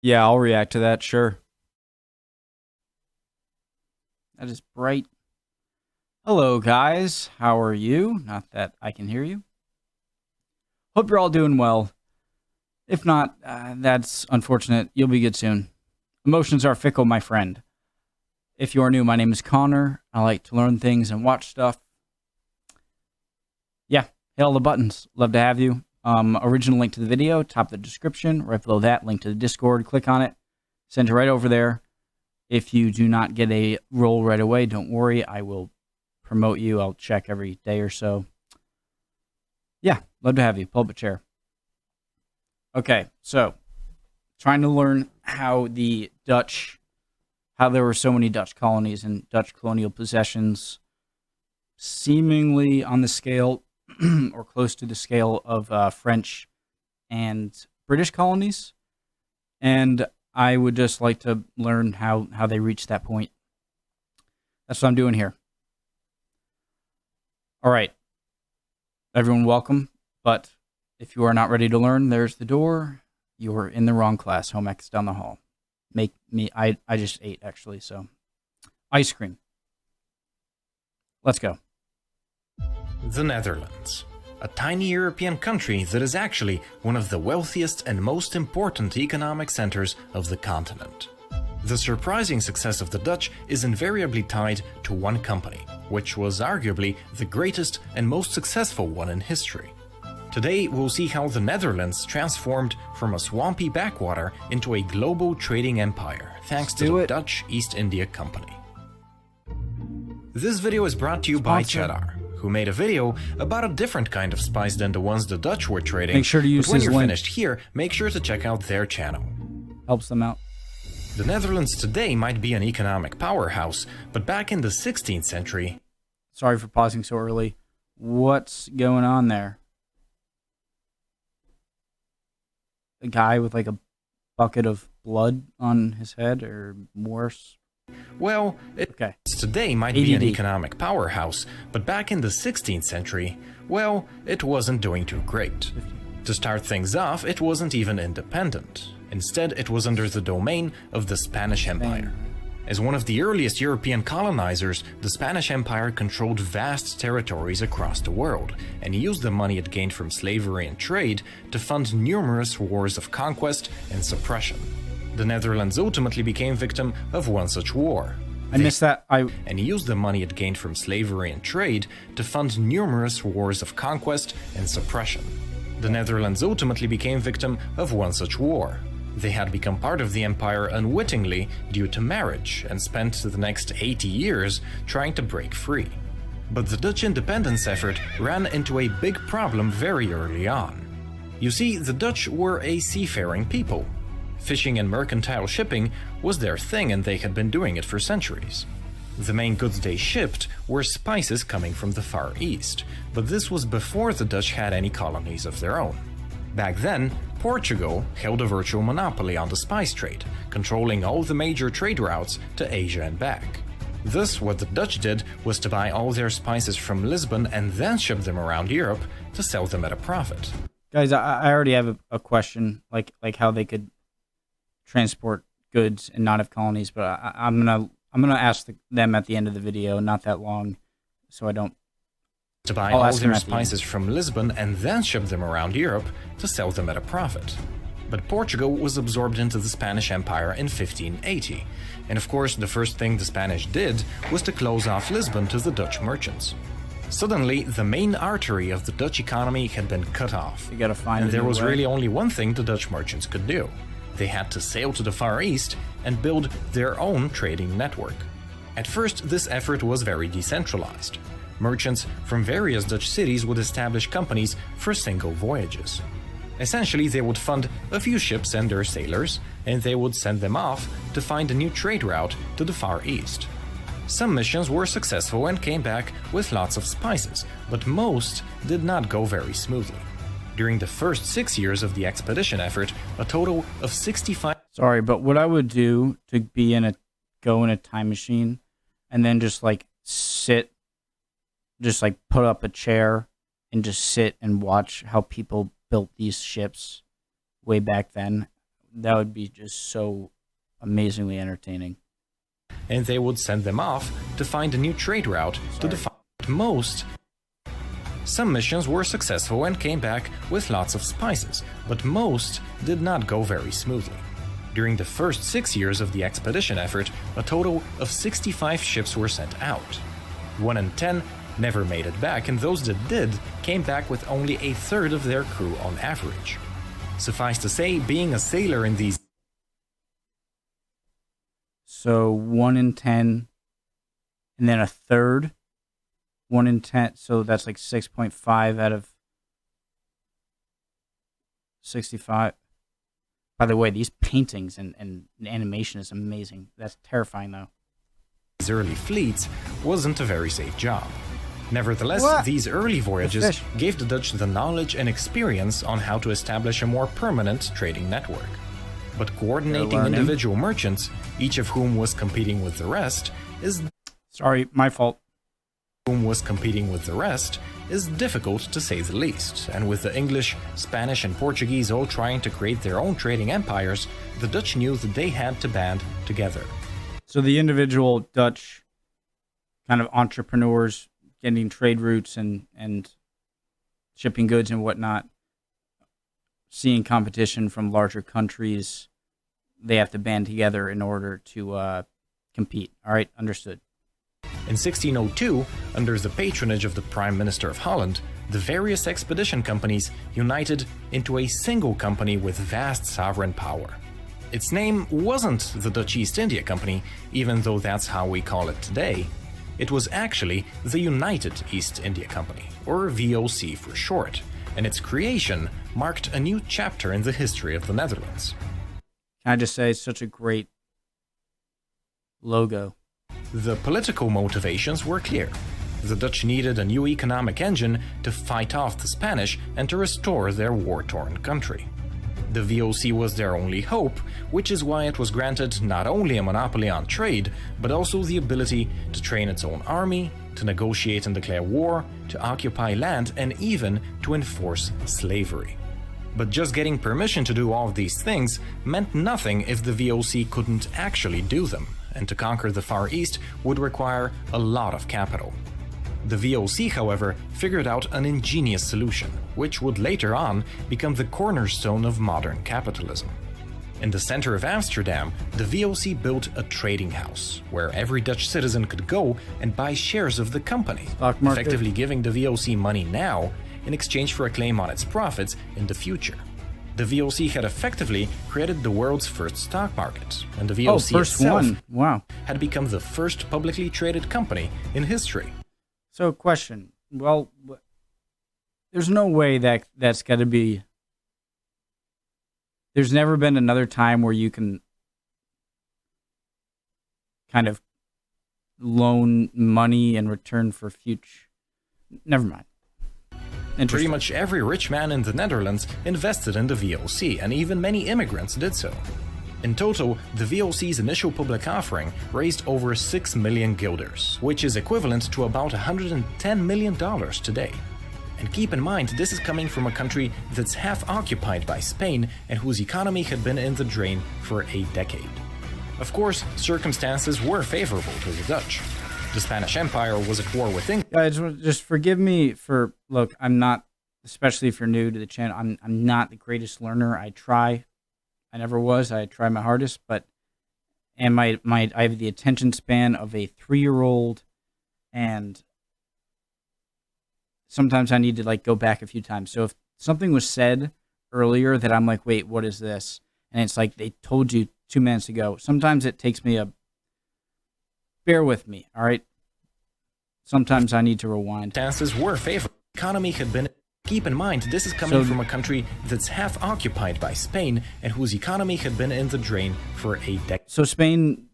Yeah, I'll react to that, sure. That is bright. Hello, guys. How are you? Not that I can hear you. Hope you're all doing well. If not, that's unfortunate. You'll be good soon. Emotions are fickle, my friend. If you are new, my name is Connor. I like to learn things and watch stuff. Yeah, hit all the buttons. Love to have you. Original link to the video, top of the description. Right below that, link to the Discord. Click on it. Send it right over there. If you do not get a role right away, don't worry. I will promote you. I'll check every day or so. Yeah, love to have you. Pull up a chair. Okay, so trying to learn how there were so many Dutch colonies and Dutch colonial possessions, seemingly on the scale or close to the scale of French and British colonies. And I would just like to learn how they reached that point. That's what I'm doing here. All right. Everyone welcome. But if you are not ready to learn, there's the door. You are in the wrong class. Home ec's down the hall. I just ate, actually, so. Ice cream. Let's go. The Netherlands. A tiny European country that is actually one of the wealthiest and most important economic centers of the continent. The surprising success of the Dutch is invariably tied to one company, which was arguably the greatest and most successful one in history. Today we'll see how the Netherlands transformed from a swampy backwater into a global trading empire thanks to the Dutch East India Company. This video is brought to you by Cheddar, who made a video about a different kind of spice than the ones the Dutch were trading. Make sure to use but when his you're link. finished here, make sure to check out their channel. Helps them out. The Netherlands today might be an economic powerhouse, but back in the 16th century... Sorry for pausing so early. What's going on there? A guy with like a bucket of blood on his head, or worse? Well, Okay. Today might be an economic powerhouse, but back in the 16th century, well, it wasn't doing too great. To start things off, it wasn't even independent. Instead, it was under the domain of the Spanish Empire. As one of the earliest European colonizers, the Spanish Empire controlled vast territories across the world, and used the money it gained from slavery and trade to fund numerous wars of conquest and suppression. The Netherlands ultimately became victim of one such war. I missed that. And used the money it gained from slavery and trade to fund numerous wars of conquest and suppression. The Netherlands ultimately became victim of one such war. They had become part of the empire unwittingly due to marriage and spent the next 80 years trying to break free. But the Dutch independence effort ran into a big problem very early on. You see, the Dutch were a seafaring people. Fishing and mercantile shipping was their thing, and they had been doing it for centuries. The main goods they shipped were spices coming from the Far East, but this was before the Dutch had any colonies of their own. Back then, Portugal held a virtual monopoly on the spice trade, controlling all the major trade routes to Asia and back. Thus, what the Dutch did was to buy all their spices from Lisbon and then ship them around Europe to sell them at a profit. Guys, I already have a question, like how they could transport goods and not have colonies, but I'm gonna ask them at the end of the video, not that long, so I don't. To buy all their spices from Lisbon and then ship them around Europe to sell them at a profit. But Portugal was absorbed into the Spanish Empire in 1580, and of course the first thing the Spanish did was to close off Lisbon to the Dutch merchants. Suddenly, the main artery of the Dutch economy had been cut off, You gotta find and there was way. really only one thing the Dutch merchants could do. They had to sail to the Far East and build their own trading network. At first, this effort was very decentralized. Merchants from various Dutch cities would establish companies for single voyages. Essentially, they would fund a few ships and their sailors, and they would send them off to find a new trade route to the Far East. Some missions were successful and came back with lots of spices, but most did not go very smoothly. During the first 6 years of the expedition effort, a total of 65... Sorry, but what I would do to go in a time machine and then just like put up a chair and just sit and watch how people built these ships way back then. That would be just so amazingly entertaining. And they would send them off to find a new trade route to define most. Some missions were successful and came back with lots of spices, but most did not go very smoothly. During the first 6 years of the expedition effort, a total of 65 ships were sent out. 1 in 10 never made it back, and those that did came back with only a third of their crew on average. Suffice to say, being a sailor in these... So 1 in 10, and then a third. 1 in 10, so that's like 6.5 out of 65. By the way, these paintings and animation is amazing. That's terrifying, though. These early fleets wasn't a very safe job. Nevertheless, these early voyages gave the Dutch the knowledge and experience on how to establish a more permanent trading network. But coordinating individual merchants, each of whom was competing with the rest, is... Sorry, my fault. Is difficult to say the least, and with the English, Spanish and Portuguese all trying to create their own trading empires, the Dutch knew that they had to band together. So the individual Dutch kind of entrepreneurs getting trade routes and shipping goods and whatnot, seeing competition from larger countries, they have to band together in order to compete. All right, understood. In 1602, under the patronage of the Prime Minister of Holland, the various expedition companies united into a single company with vast sovereign power. Its name wasn't the Dutch East India Company, even though that's how we call it today. It was actually the United East India Company, or VOC for short, and its creation marked a new chapter in the history of the Netherlands. Can I just say, it's such a great logo. The political motivations were clear. The Dutch needed a new economic engine to fight off the Spanish and to restore their war-torn country. The VOC was their only hope, which is why it was granted not only a monopoly on trade, but also the ability to train its own army, to negotiate and declare war, to occupy land, and even to enforce slavery. But just getting permission to do all of these things meant nothing if the VOC couldn't actually do them, and to conquer the Far East would require a lot of capital. The VOC, however, figured out an ingenious solution, which would later on become the cornerstone of modern capitalism. In the center of Amsterdam, the VOC built a trading house, where every Dutch citizen could go and buy shares of the company, effectively giving the VOC money now in exchange for a claim on its profits in the future. The VOC had effectively created the world's first stock market, and the VOC itself had become the first publicly traded company in history. So, question. Well, there's no way that's got to be... There's never been another time where you can kind of loan money in return for future... Never mind. Pretty much every rich man in the Netherlands invested in the VOC, and even many immigrants did so. In total, the VOC's initial public offering raised over 6 million guilders, which is equivalent to about $110 million today. And keep in mind, this is coming from a country that's half occupied by Spain and whose economy had been in the drain for a decade. Of course, circumstances were favorable to the Dutch. The Spanish Empire was at war with England. Guys, just forgive me for... Look, I'm not, especially if you're new to the channel, I'm not the greatest learner. I try. I never was. I try my hardest, but... And I have the attention span of a 3-year-old, and sometimes I need to, like, go back a few times. So if something was said earlier that I'm like, wait, what is this? And it's like they told you 2 minutes ago. Sometimes it takes me a... Bear with me, all right? Sometimes I need to rewind. Circumstances were favorable. Economy had been... Keep in mind, this is coming from a country that's half occupied by Spain and whose economy had been in the drain for a decade. So Spain,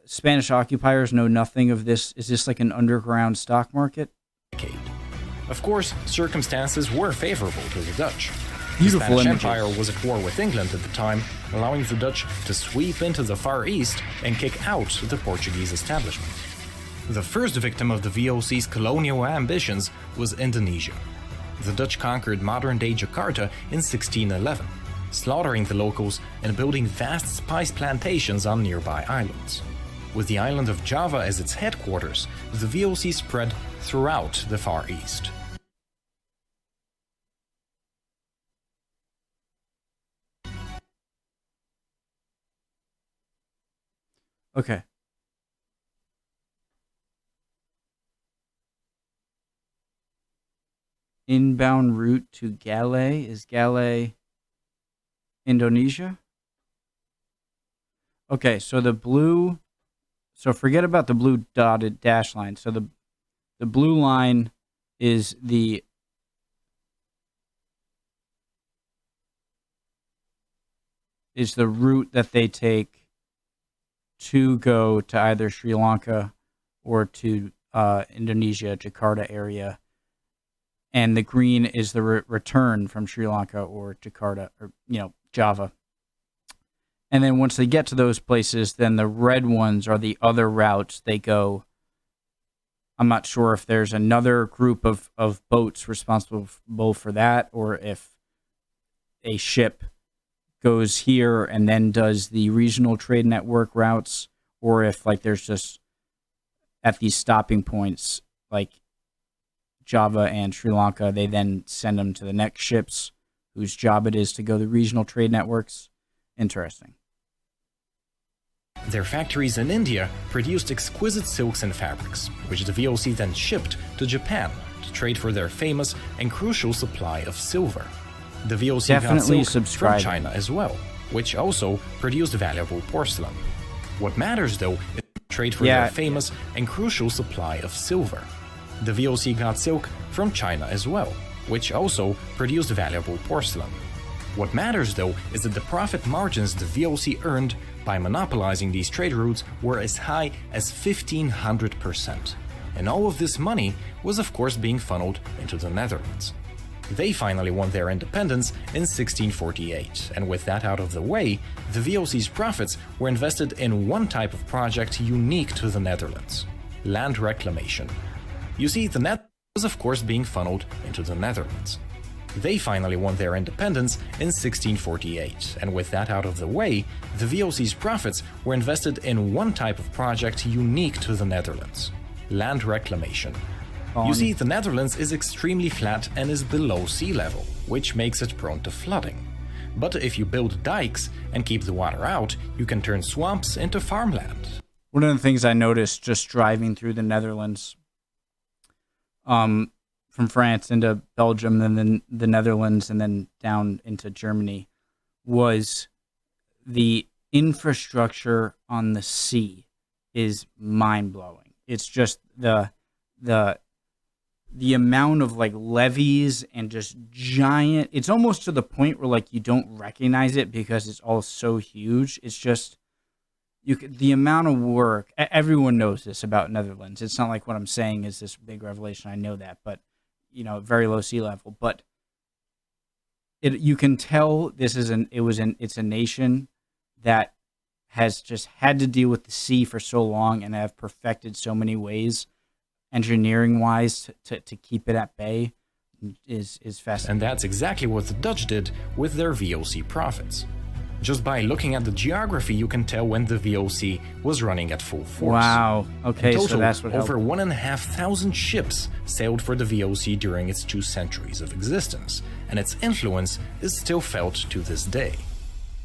Spanish occupiers know nothing of this. Is this like an underground stock market? Of course, circumstances were favorable to the Dutch. Beautiful The Spanish Empire was at war with England at the time, allowing the Dutch to sweep into the Far East and kick out the Portuguese establishment. The first victim of the VOC's colonial ambitions was Indonesia. The Dutch conquered modern-day Jakarta in 1611. slaughtering the locals and building vast spice plantations on nearby islands. With the island of Java as its headquarters, the VOC spread throughout the Far East. Okay. Inbound route to Galé. Is Galé Indonesia? Okay, so the blue... So forget about the blue dotted dash line. So the blue line is the route that they take to go to either Sri Lanka or to Indonesia, Jakarta area. And the green is the return from Sri Lanka or Jakarta, or, Java. And then once they get to those places, then the red ones are the other routes they go. I'm not sure if there's another group of boats responsible for that, or if a ship goes here and then does the regional trade network routes, or if there's just at these stopping points, like Java and Sri Lanka, they then send them to the next ships whose job it is to go the regional trade networks. Interesting. Their factories in India produced exquisite silks and fabrics, which the VOC then shipped to Japan to trade for their famous and crucial supply of silver. The VOC Definitely got silk subscribe. from China as well, which also produced valuable porcelain. What matters, though, is trade for their famous and crucial supply of silver. The VOC got silk from China as well, which also produced valuable porcelain. What matters, though, is that the profit margins the VOC earned by monopolizing these trade routes were as high as 1,500%. And all of this money was, of course, being funneled into the Netherlands. They finally won their independence in 1648, and with that out of the way, the VOC's profits were invested in one type of project unique to the Netherlands: land reclamation. You see, the net was, of course, being funneled into the Netherlands. They finally won their independence in 1648, and with that out of the way, the VOC's profits were invested in one type of project unique to the Netherlands: land reclamation. You see, the Netherlands is extremely flat and is below sea level, which makes it prone to flooding. But if you build dikes and keep the water out, you can turn swamps into farmland. One of the things I noticed just driving through the Netherlands, from France into Belgium, and then the Netherlands, and then down into Germany, was the infrastructure on the sea is mind-blowing. It's just the amount of levees and just giant, it's almost to the point where you don't recognize it because it's all so huge. It's just the amount of work. Everyone knows this about Netherlands. It's not like what I'm saying is this big revelation. I know that, but very low sea level. But you can tell this is it's a nation that has just had to deal with the sea for so long and have perfected so many ways, engineering wise, to keep it at bay is fascinating. And that's exactly what the Dutch did with their VOC profits. Just by looking at the geography, you can tell when the VOC was running at full force. Wow. Okay, in total, so that's what over helped. 1,500 ships sailed for the VOC during its 2 centuries of existence, and its influence is still felt to this day.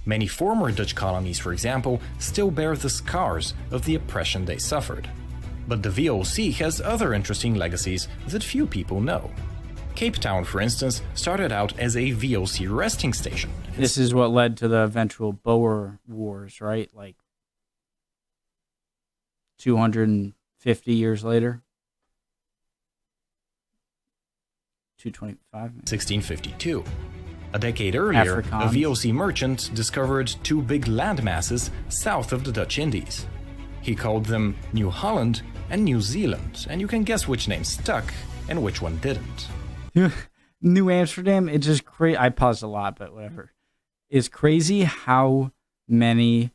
Many former Dutch colonies, for example, still bear the scars of the oppression they suffered. But the VOC has other interesting legacies that few people know. Cape Town, for instance, started out as a VOC resting station. This is what led to the eventual Boer Wars, right? 250 years later. 225. 1652. A decade earlier, Afrikaans. a VOC merchant discovered 2 big land masses south of the Dutch Indies. He called them New Holland and New Zealand, and you can guess which name stuck and which one didn't. New Amsterdam, it's just crazy. I paused a lot, but whatever. It's crazy how many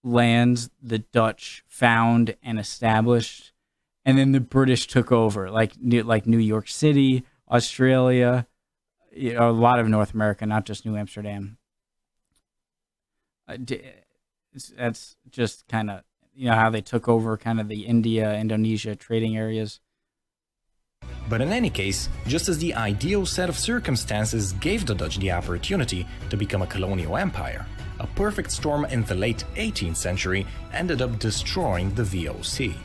lands the Dutch found and established, and then the British took over, like New York City, Australia, a lot of North America, not just New Amsterdam. That's just kind of, how they took over kind of the India, Indonesia trading areas. But in any case, just as the ideal set of circumstances gave the Dutch the opportunity to become a colonial empire, a perfect storm in the late 18th century ended up destroying the VOC.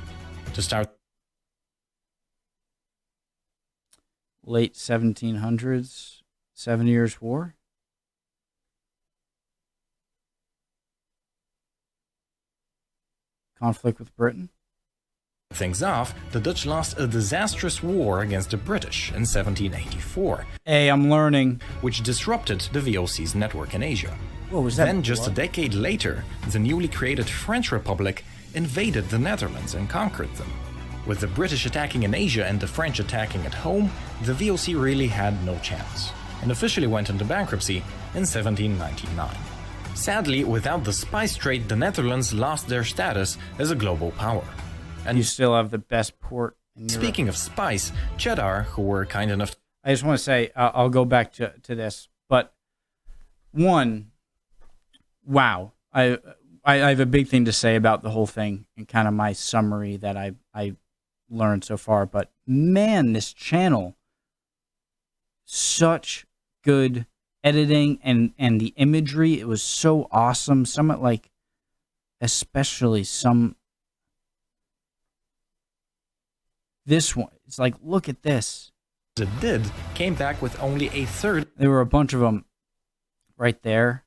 To start late 1700s, 7 Years' War. Conflict with Britain. things off, the Dutch lost a disastrous war against the British in 1784. Hey, I'm learning. Which disrupted the VOC's network in Asia. What was that? Then, just a decade later, the newly created French Republic invaded the Netherlands and conquered them. With the British attacking in Asia and the French attacking at home, the VOC really had no chance, and officially went into bankruptcy in 1799. Sadly, without the spice trade, the Netherlands lost their status as a global power. And you still have the best port in Europe. Speaking of spice, Cheddar, who were kind enough... I just want to say, I'll go back to this, but one, wow. I have a big thing to say about the whole thing and kind of my summary that I learned so far, but man, this channel, such good editing and the imagery, it was so awesome. Some like, especially some, this one, it's like, look at this. It did, came back with only a third. There were a bunch of them right there.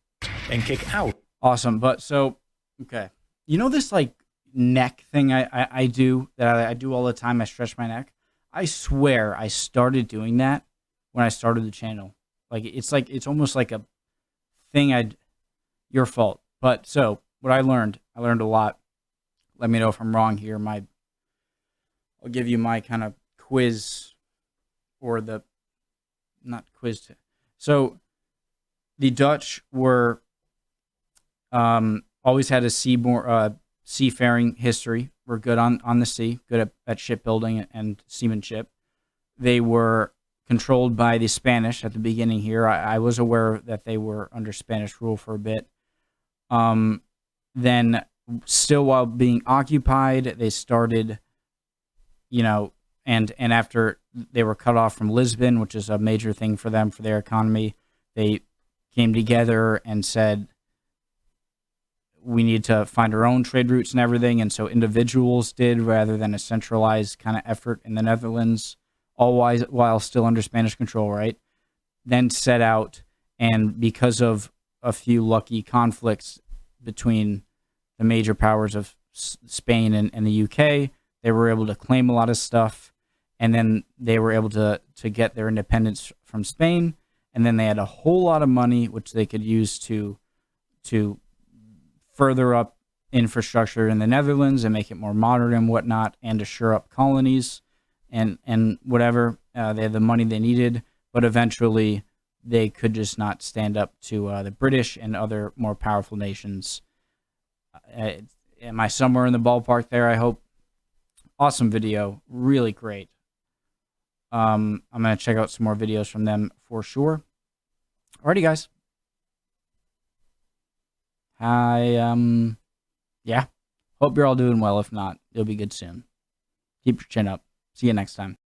And kick out. Awesome. But so, okay. You know this like neck thing I do that I do all the time? I stretch my neck. I swear I started doing that when I started the channel. It's almost like a thing your fault. But so what I learned a lot. Let me know if I'm wrong here. I'll give you my kind of quiz, or not quiz. So the Dutch were always had a seafaring history. Were good on the sea, good at shipbuilding and seamanship. They were controlled by the Spanish at the beginning here. I was aware that they were under Spanish rule for a bit. Then still while being occupied, they started, and after they were cut off from Lisbon, which is a major thing for them, for their economy, they came together and said, we need to find our own trade routes and everything. And so individuals did, rather than a centralized kind of effort in the Netherlands, all while still under Spanish control, right? Then set out, and because of a few lucky conflicts between the major powers of Spain and the UK, they were able to claim a lot of stuff, and then they were able to get their independence from Spain, and then they had a whole lot of money which they could use to further up infrastructure in the Netherlands and make it more modern and whatnot, and to shore up colonies and whatever. They had the money they needed, but eventually they could just not stand up to the British and other more powerful nations. Am I somewhere in the ballpark there, I hope? Awesome video. Really great. I'm going to check out some more videos from them for sure. Alrighty, guys. Yeah. Hope you're all doing well. If not, you'll be good soon. Keep your chin up. See you next time.